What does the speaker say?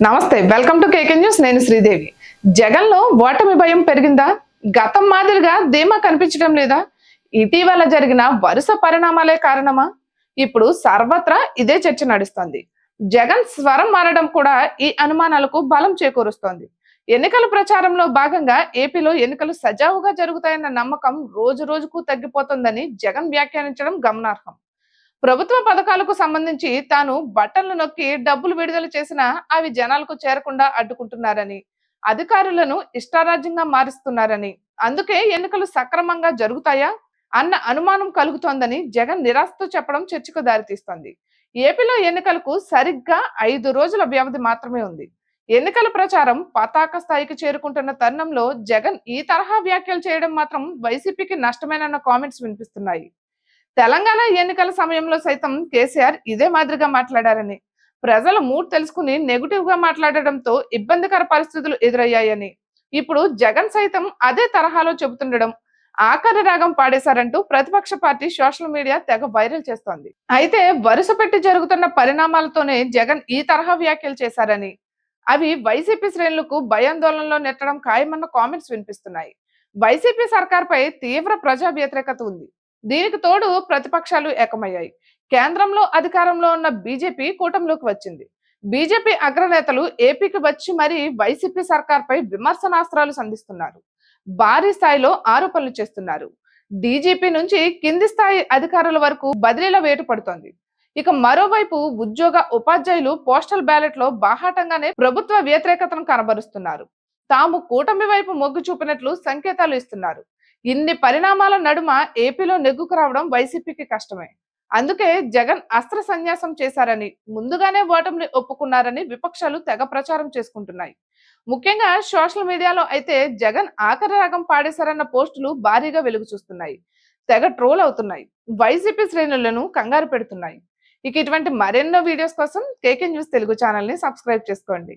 నమస్తే, welcome to KK news. నేను శ్రీదేవి. జగన్ లో ఓటమి భయం పెరిగిందా? గతం మాదిరిగా ధీమా కనిపించడం లేదా? ఇటీవల జరిగిన వరుస పరిణామాలే కారణమా? ఇప్పుడు సర్వత్రా ఇదే చర్చ నడుస్తోంది. జగన్ స్వరం మారడం కూడా ఈ అనుమానాలకు బలం చేకూరుస్తోంది. ఎన్నికల ప్రచారంలో భాగంగా ఏపీలో ఎన్నికలు సజావుగా జరుగుతాయన్న నమ్మకం రోజు రోజుకు తగ్గిపోతుందని జగన్ వ్యాఖ్యానించడం గమనార్హం. ప్రభుత్వ పథకాలకు సంబంధించి తాను బటన్లు నొక్కి డబ్బులు విడుదల చేసినా అవి జనాలకు చేరకుండా అడ్డుకుంటున్నారని, అధికారులను ఇష్టారాజ్యంగా మారుస్తున్నారని, అందుకే ఎన్నికలు సక్రమంగా జరుగుతాయా అన్న అనుమానం కలుగుతోందని జగన్ నిరాశతో చెప్పడం చర్చకు దారితీస్తోంది. ఏపీలో ఎన్నికలకు సరిగ్గా 5 రోజుల వ్యవధి మాత్రమే ఉంది. ఎన్నికల ప్రచారం పతాక స్థాయికి చేరుకుంటున్న తరుణంలో జగన్ ఈ తరహా వ్యాఖ్యలు చేయడం మాత్రం వైసీపీకి నష్టమేనన్న కామెంట్స్ వినిపిస్తున్నాయి. తెలంగాణ ఎన్నికల సమయంలో సైతం కేసీఆర్ ఇదే మాదిరిగా మాట్లాడారని, ప్రజల మూడ్ తెలుసుకుని నెగిటివ్ గా మాట్లాడడంతో ఇబ్బందికర పరిస్థితులు ఎదురయ్యాయని, ఇప్పుడు జగన్ సైతం అదే తరహాలో చెబుతుండడం ఆఖరి రాగం పాడేశారంటూ ప్రతిపక్ష పార్టీ సోషల్ మీడియా తెగ వైరల్ చేస్తోంది. అయితే వరుస పెట్టి జరుగుతున్న పరిణామాలతోనే జగన్ ఈ తరహా వ్యాఖ్యలు చేశారని, అవి వైసీపీ శ్రేణులకు భయాందోళనలో నెట్టడం ఖాయమన్న కామెంట్స్ వినిపిస్తున్నాయి. వైసీపీ సర్కార్పై తీవ్ర ప్రజా వ్యతిరేకత ఉంది. దీనికి తోడు ప్రతిపక్షాలు ఏకమయ్యాయి. కేంద్రంలో అధికారంలో ఉన్న బీజేపీ కూటమిలోకి వచ్చింది. బీజేపీ అగ్రనేతలు ఏపీకి వచ్చి మరీ వైసీపీ సర్కార్పై విమర్శనాస్త్రాలు సంధిస్తున్నారు. భారీ స్థాయిలో ఆరోపణలు చేస్తున్నారు. డీజీపీ నుంచి కింది స్థాయి అధికారుల వరకు బదిలీల వేటు పడుతోంది. ఇక మరోవైపు ఉద్యోగ ఉపాధ్యాయులు పోస్టల్ బ్యాలెట్ లో బాహాటంగానే ప్రభుత్వ వ్యతిరేకతను కనబరుస్తున్నారు. తాము కూటమి వైపు మొగ్గు చూపినట్లు సంకేతాలు ఇస్తున్నారు. ఇన్ని పరిణామాల నడుమ ఏపీలో నెగ్గుకు రావడం వైసీపీకి కష్టమే. అందుకే జగన్ అస్త్ర సన్యాసం చేశారని, ముందుగానే ఓటమిని ఒప్పుకున్నారని విపక్షాలు తెగ ప్రచారం చేసుకుంటున్నాయి. ముఖ్యంగా సోషల్ మీడియాలో అయితే జగన్ ఆఖరి రాగం పాడేశారన్న పోస్టులు భారీగా వెలుగు చూస్తున్నాయి. తెగ ట్రోల్ అవుతున్నాయి. వైసీపీ శ్రేణులను కంగారు పెడుతున్నాయి. ఇక ఇటువంటి మరెన్నో వీడియోస్ కోసం కేకే న్యూస్ తెలుగు ఛానల్ ని సబ్స్క్రైబ్ చేసుకోండి.